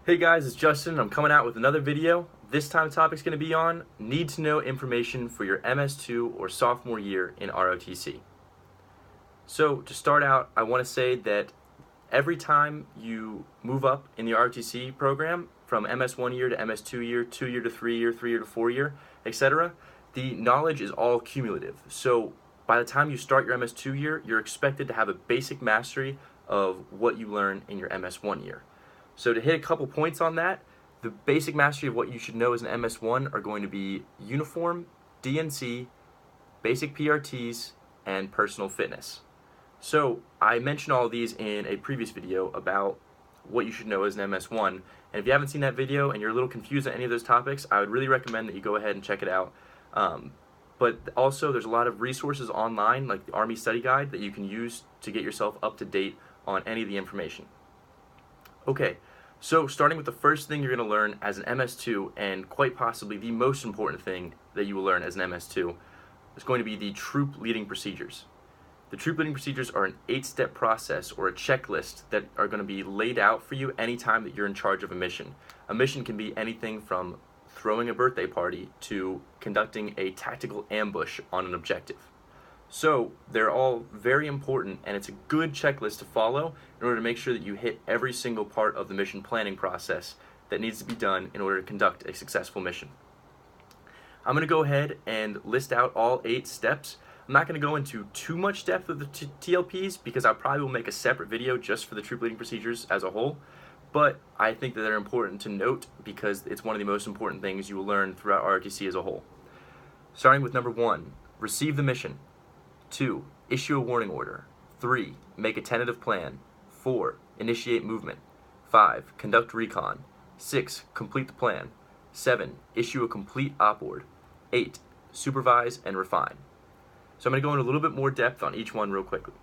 Hey guys, it's Justin. I'm coming out with another video. This time the topic's going to be on need to know information for your MS2 or sophomore year in ROTC. So to start out, I want to say that every time you move up in the ROTC program from MS1 year to MS2 year, 2 year to 3 year, 3 year to 4 year, etc., the knowledge is all cumulative. So by the time you start your MS2 year, you're expected to have a basic mastery of what you learn in your MS1 year. So to hit a couple points on that, the basic mastery of what you should know as an MS1 are going to be uniform, DNC, basic PRTs, and personal fitness. So I mentioned all of these in a previous video about what you should know as an MS1, and if you haven't seen that video and you're a little confused on any of those topics, I would really recommend that you go ahead and check it out. But also there's a lot of resources online like the Army Study Guide that you can use to get yourself up to date on any of the information. Okay, so starting with the first thing you're going to learn as an MS2, and quite possibly the most important thing that you will learn as an MS2, is going to be the troop leading procedures. The troop leading procedures are an 8-step process or a checklist that are going to be laid out for you anytime that you're in charge of a mission. A mission can be anything from throwing a birthday party to conducting a tactical ambush on an objective. So they're all very important, and it's a good checklist to follow in order to make sure that you hit every single part of the mission planning process that needs to be done in order to conduct a successful mission. I'm going to go ahead and list out all 8 steps. I'm not going to go into too much depth with the TLPs because I probably will make a separate video just for the troop leading procedures as a whole, but I think that they're important to note because it's one of the most important things you will learn throughout ROTC as a whole. Starting with number 1, receive the mission. 2. Issue a warning order. 3. Make a tentative plan. 4. Initiate movement. 5. Conduct recon. 6. Complete the plan. 7. Issue a complete op board. 8. Supervise and refine. So I'm going to go into a little bit more depth on each one real quickly.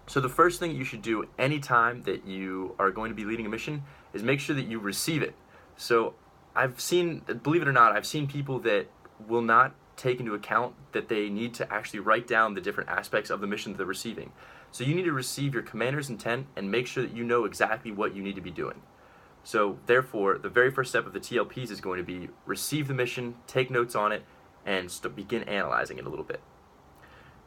So the first thing you should do anytime that you are going to be leading a mission is make sure that you receive it. So I've seen, believe it or not, I've seen people that will not take into account that they need to actually write down the different aspects of the mission that they're receiving. So you need to receive your commander's intent and make sure that you know exactly what you need to be doing. So therefore, the very first step of the TLPs is going to be receive the mission, take notes on it, and begin analyzing it a little bit.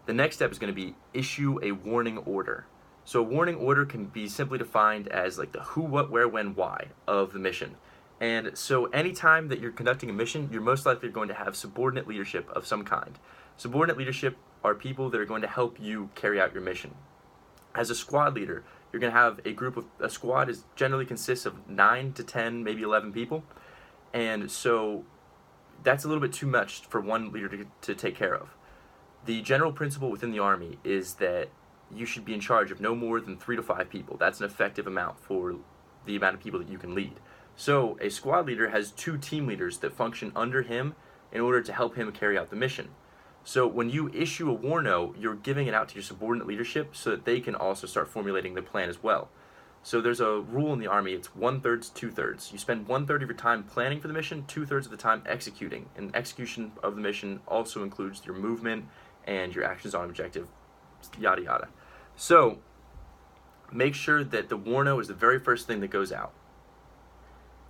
The next step is going to be issue a warning order. So a warning order can be simply defined as like the who, what, where, when, why of the mission. And so anytime that you're conducting a mission, you're most likely going to have subordinate leadership of some kind. Subordinate leadership are people that are going to help you carry out your mission. As a squad leader, you're going to have a squad is generally consists of 9 to 10, maybe 11 people. And so that's a little bit too much for one leader to take care of. The general principle within the Army is that you should be in charge of no more than 3 to 5 people. That's an effective amount for the amount of people that you can lead. So a squad leader has 2 team leaders that function under him in order to help him carry out the mission. So when you issue a warno, you're giving it out to your subordinate leadership so that they can also start formulating the plan as well. So there's a rule in the Army, it's 1/3, 2/3. You spend 1/3 of your time planning for the mission, 2/3 of the time executing. And execution of the mission also includes your movement and your actions on objective, yada yada. So make sure that the warno is the very first thing that goes out.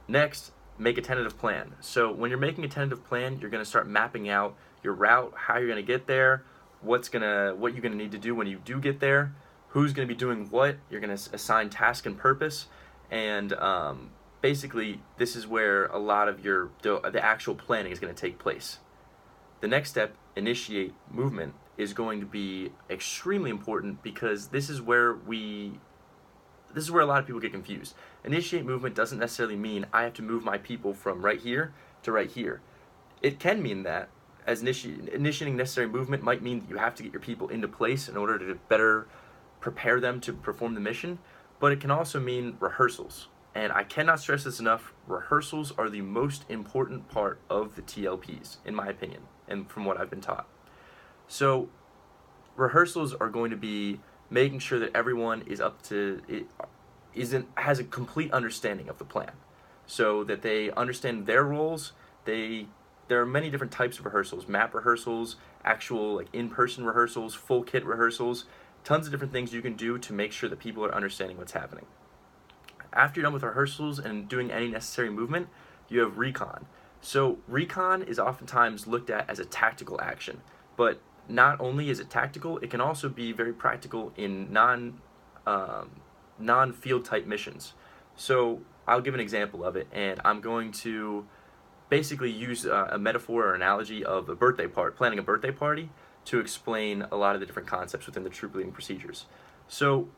Next, make a tentative plan. So when you're making a tentative plan, you're going to start mapping out your route, how you're going to get there, what you're going to need to do when you do get there, who's going to be doing what. You're going to assign task and purpose, and basically this is where a lot of the actual planning is going to take place. The next step, initiate movement, is going to be extremely important because this is where a lot of people get confused. Initiate movement doesn't necessarily mean I have to move my people from right here to right here. It can mean that, as initiating necessary movement might mean that you have to get your people into place in order to better prepare them to perform the mission, but it can also mean rehearsals. And I cannot stress this enough, rehearsals are the most important part of the TLPs, in my opinion, and from what I've been taught. So rehearsals are going to be making sure that everyone is has a complete understanding of the plan, so that they understand their roles. There are many different types of rehearsals: map rehearsals, actual like in-person rehearsals, full kit rehearsals, tons of different things you can do to make sure that people are understanding what's happening. after you're done with rehearsals and doing any necessary movement, you have recon. So recon is oftentimes looked at as a tactical action, but not only is it tactical, it can also be very practical in non-field type missions. So I'll give an example of it, and I'm going to basically use a metaphor or analogy of a birthday party, planning a birthday party, to explain a lot of the different concepts within the troop leading procedures. So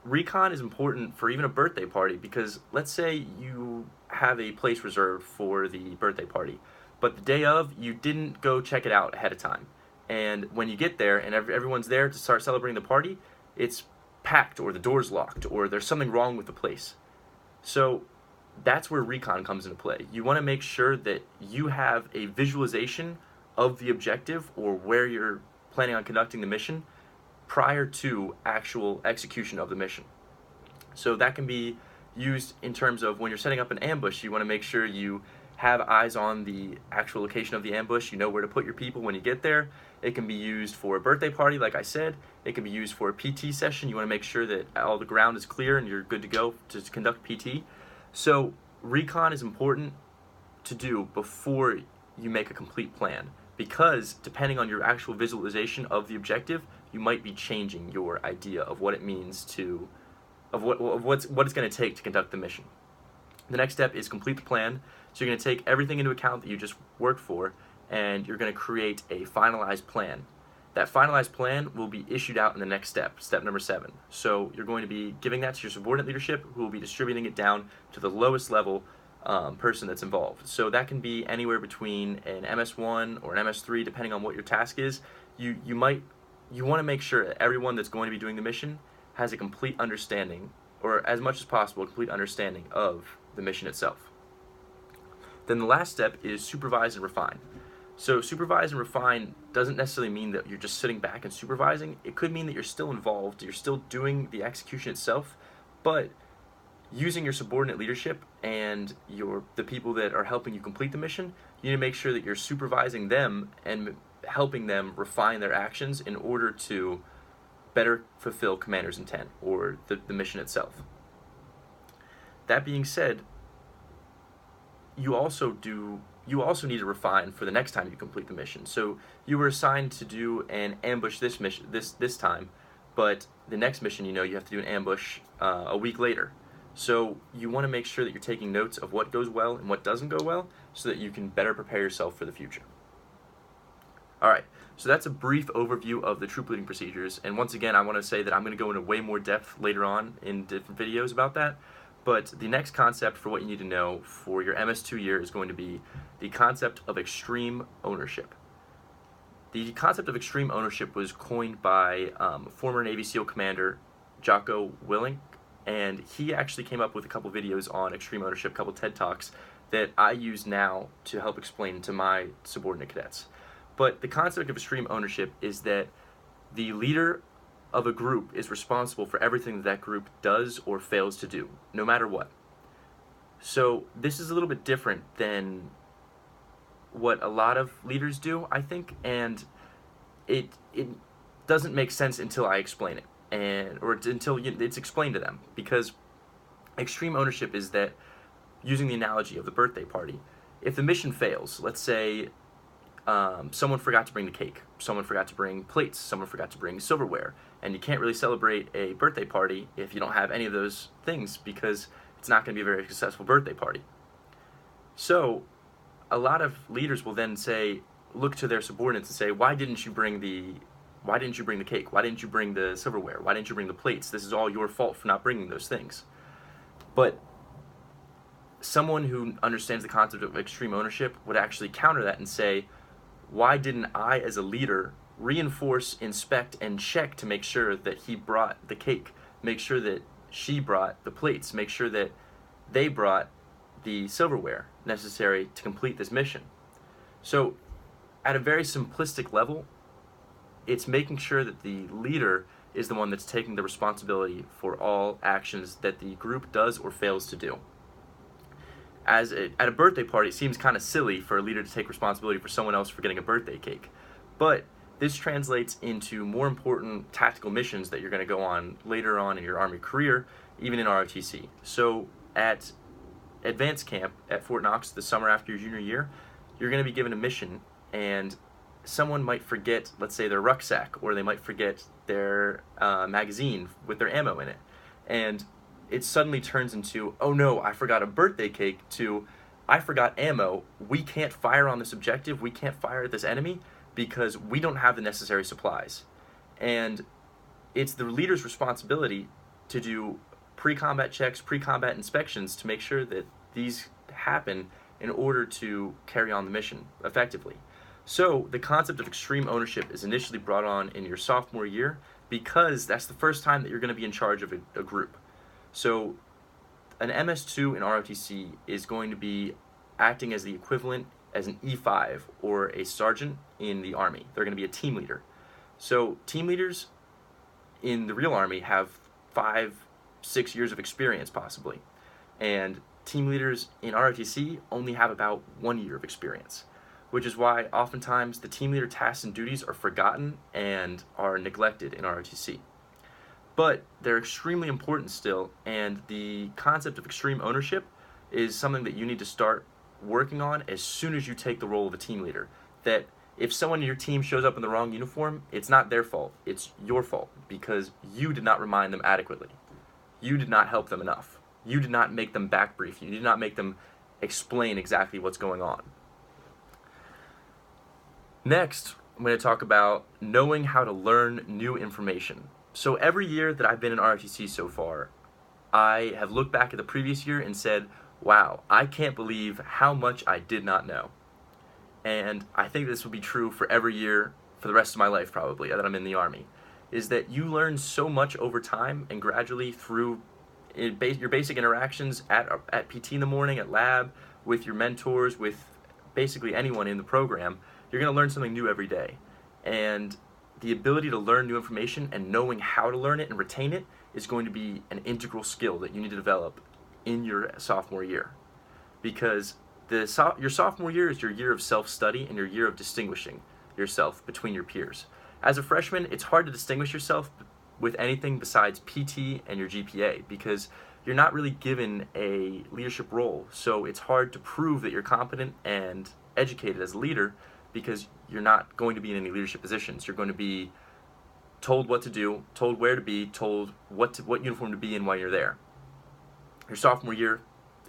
recon is important for even a birthday party, because let's say you have a place reserved for the birthday party, but the day of, you didn't go check it out ahead of time. And when you get there and everyone's there to start celebrating the party, it's packed, or the door's locked, or there's something wrong with the place. So that's where recon comes into play. You want to make sure that you have a visualization of the objective, or where you're planning on conducting the mission, prior to actual execution of the mission. So that can be used in terms of when you're setting up an ambush. You want to make sure you have eyes on the actual location of the ambush. You know where to put your people when you get there. It can be used for a birthday party, like I said. It can be used for a PT session. You want to make sure that all the ground is clear and you're good to go to conduct PT. So recon is important to do before you make a complete plan, because depending on your actual visualization of the objective, you might be changing your idea of what it means to, what it's going to take to conduct the mission. The next step is complete the plan. So you're going to take everything into account that you just worked for, and you're going to create a finalized plan. That finalized plan will be issued out in the next step, step number 7. So you're going to be giving that to your subordinate leadership, who will be distributing it down to the lowest level person that's involved. So that can be anywhere between an MS1 or an MS3, depending on what your task is. You want to make sure that everyone that's going to be doing the mission has a complete understanding, or as much as possible, a complete understanding of the mission itself. Then the last step is supervise and refine. So supervise and refine doesn't necessarily mean that you're just sitting back and supervising. It could mean that you're still involved, you're still doing the execution itself, but using your subordinate leadership and the people that are helping you complete the mission, you need to make sure that you're supervising them and helping them refine their actions in order to better fulfill commander's intent, or the mission itself. That being said, you also need to refine for the next time you complete the mission. So you were assigned to do an ambush this time, but the next mission, you have to do an ambush a week later. So you want to make sure that you're taking notes of what goes well and what doesn't go well, so that you can better prepare yourself for the future. Alright, so that's a brief overview of the troop leading procedures, and once again I want to say that I'm going to go into way more depth later on in different videos about that. But the next concept for what you need to know for your MS2 year is going to be the concept of extreme ownership. The concept of extreme ownership was coined by former Navy SEAL commander Jocko Willink, and he actually came up with a couple videos on extreme ownership, a couple TED Talks that I use now to help explain to my subordinate cadets. But the concept of extreme ownership is that the leader of a group is responsible for everything that group does or fails to do, no matter what. So this is a little bit different than what a lot of leaders do, I think, and it doesn't make sense until I explain it, or until it's explained to them. Because extreme ownership is that, using the analogy of the birthday party, if the mission fails, let's say someone forgot to bring the cake, someone forgot to bring plates, someone forgot to bring silverware, and you can't really celebrate a birthday party if you don't have any of those things, because it's not going to be a very successful birthday party. So a lot of leaders will then look to their subordinates and say, why didn't you bring the cake? Why didn't you bring the silverware? Why didn't you bring the plates? This is all your fault for not bringing those things. But someone who understands the concept of extreme ownership would actually counter that and say, why didn't I, as a leader, reinforce, inspect, and check to make sure that he brought the cake, make sure that she brought the plates, make sure that they brought the silverware necessary to complete this mission? So at a very simplistic level, it's making sure that the leader is the one that's taking the responsibility for all actions that the group does or fails to do. At a birthday party, it seems kind of silly for a leader to take responsibility for someone else forgetting a birthday cake. But this translates into more important tactical missions that you're going to go on later on in your Army career, even in ROTC. So at advanced camp at Fort Knox the summer after your junior year, you're going to be given a mission, and someone might forget, let's say, their rucksack, or they might forget their magazine with their ammo in it. And it suddenly turns into, oh no, I forgot a birthday cake, to, I forgot ammo, we can't fire on this objective, we can't fire at this enemy because we don't have the necessary supplies. And it's the leader's responsibility to do pre-combat checks, pre-combat inspections to make sure that these happen in order to carry on the mission effectively. So the concept of extreme ownership is initially brought on in your sophomore year because that's the first time that you're going to be in charge of a group. So an MS2 in ROTC is going to be acting as the equivalent as an E5 or a sergeant in the Army. They're going to be a team leader. So team leaders in the real Army have 5-6 years of experience possibly, and team leaders in ROTC only have about 1 year of experience, which is why oftentimes the team leader tasks and duties are forgotten and are neglected in ROTC. But they're extremely important still, and the concept of extreme ownership is something that you need to start working on as soon as you take the role of a team leader. That if someone in your team shows up in the wrong uniform, it's not their fault, it's your fault, because you did not remind them adequately. You did not help them enough. You did not make them back brief. You did not make them explain exactly what's going on. Next, I'm going to talk about knowing how to learn new information. So every year that I've been in ROTC so far, I have looked back at the previous year and said, wow, I can't believe how much I did not know. And I think this will be true for every year for the rest of my life probably that I'm in the Army, is that you learn so much over time and gradually through your basic interactions at PT in the morning, at lab, with your mentors, with basically anyone in the program. You're going to learn something new every day. And the ability to learn new information and knowing how to learn it and retain it is going to be an integral skill that you need to develop in your sophomore year. Because your sophomore year is your year of self-study and your year of distinguishing yourself between your peers. As a freshman, it's hard to distinguish yourself with anything besides PT and your GPA because you're not really given a leadership role. So it's hard to prove that you're competent and educated as a leader because you're not going to be in any leadership positions. You're going to be told what to do, told where to be, told what uniform to be in while you're there. Your sophomore year,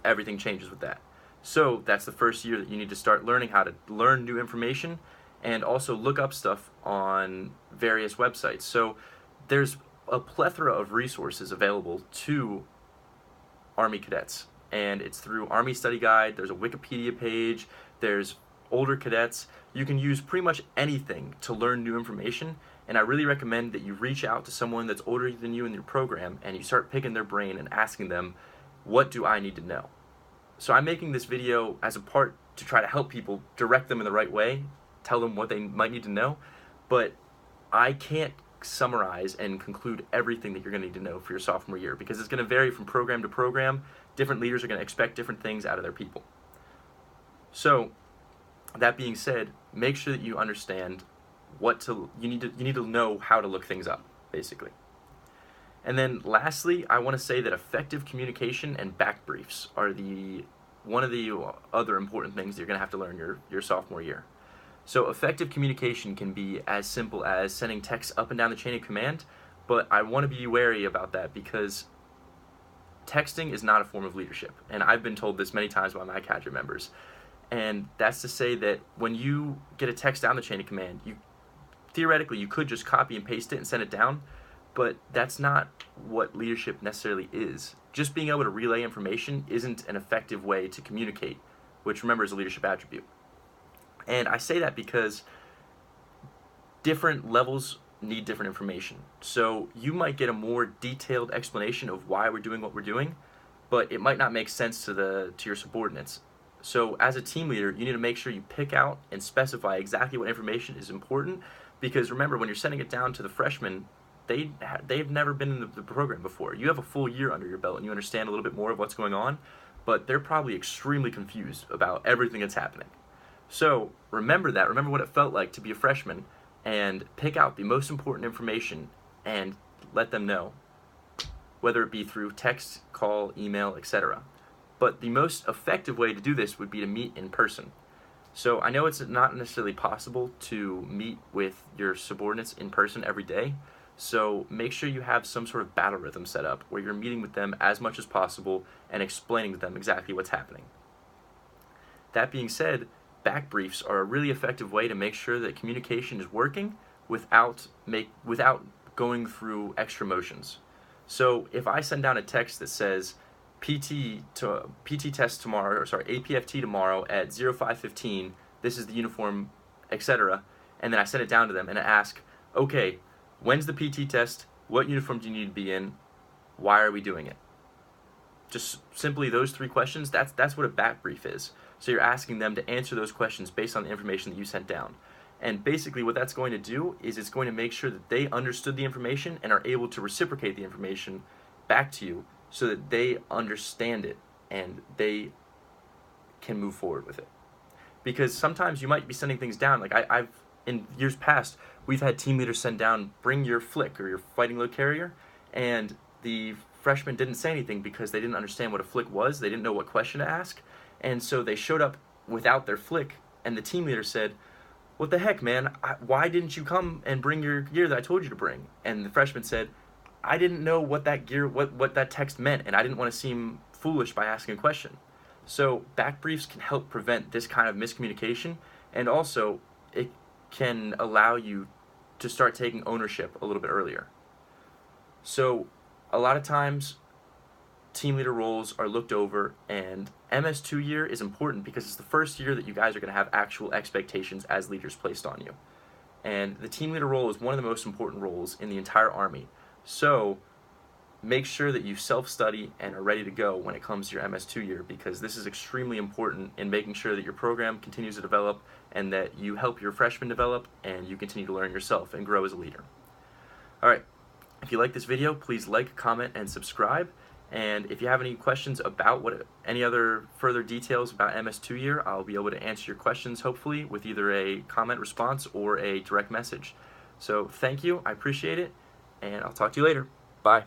everything changes with that. So that's the first year that you need to start learning how to learn new information and also look up stuff on various websites. So there's a plethora of resources available to Army cadets, and it's through Army Study Guide. There's a Wikipedia page, there's older cadets. You can use pretty much anything to learn new information, and I really recommend that you reach out to someone that's older than you in your program and you start picking their brain and asking them, what do I need to know? So I'm making this video as a part to try to help people, direct them in the right way, tell them what they might need to know, but I can't summarize and conclude everything that you're going to need to know for your sophomore year because it's going to vary from program to program. Different leaders are going to expect different things out of their people. So that being said, make sure that you understand you need to know how to look things up, basically. And then lastly, I want to say that effective communication and back briefs are one of the other important things that you're going to have to learn your sophomore year. So effective communication can be as simple as sending texts up and down the chain of command, but I want to be wary about that because texting is not a form of leadership. And I've been told this many times by my cadre members. And that's to say that when you get a text down the chain of command, theoretically you could just copy and paste it and send it down, but that's not what leadership necessarily is. Just being able to relay information isn't an effective way to communicate, which remember is a leadership attribute. And I say that because different levels need different information. So you might get a more detailed explanation of why we're doing what we're doing, but it might not make sense to your subordinates. So as a team leader, you need to make sure you pick out and specify exactly what information is important, because remember, when you're sending it down to the freshmen, they've never been in the program before. You have a full year under your belt and you understand a little bit more of what's going on, but they're probably extremely confused about everything that's happening. So remember that, remember what it felt like to be a freshman, and pick out the most important information and let them know. whether it be through text, call, email, etc. But the most effective way to do this would be to meet in person. So I know it's not necessarily possible to meet with your subordinates in person every day, so make sure you have some sort of battle rhythm set up where you're meeting with them as much as possible and explaining to them exactly what's happening. That being said, back briefs are a really effective way to make sure that communication is working without going through extra motions. So if I send down a text that says PT test tomorrow, or sorry, APFT tomorrow at 05:15, this is the uniform, etc., and then I send it down to them and I ask, okay, when's the PT test? What uniform do you need to be in? Why are we doing it? Just simply those three questions, that's what a back brief is. So you're asking them to answer those questions based on the information that you sent down. And basically what that's going to do is it's going to make sure that they understood the information and are able to reciprocate the information back to you so that they understand it and they can move forward with it. Because sometimes you might be sending things down, like I've in years past, we've had team leaders send down, bring your flick or your fighting load carrier, and the freshmen didn't say anything because they didn't understand what a flick was, they didn't know what question to ask, and so they showed up without their flick, and the team leader said, what the heck, man, why didn't you come and bring your gear that I told you to bring? And the freshman said, I didn't know what that gear, what that text meant, and I didn't want to seem foolish by asking a question. So back briefs can help prevent this kind of miscommunication, and also it can allow you to start taking ownership a little bit earlier. So a lot of times team leader roles are looked over, and MS2 year is important because it's the first year that you guys are going to have actual expectations as leaders placed on you. And the team leader role is one of the most important roles in the entire Army. So make sure that you self-study and are ready to go when it comes to your MS2 year, because this is extremely important in making sure that your program continues to develop and that you help your freshmen develop and you continue to learn yourself and grow as a leader. Alright, if you like this video, please like, comment, and subscribe. And if you have any questions about any other further details about MS2 year, I'll be able to answer your questions hopefully with either a comment response or a direct message. So thank you, I appreciate it, and I'll talk to you later. Bye.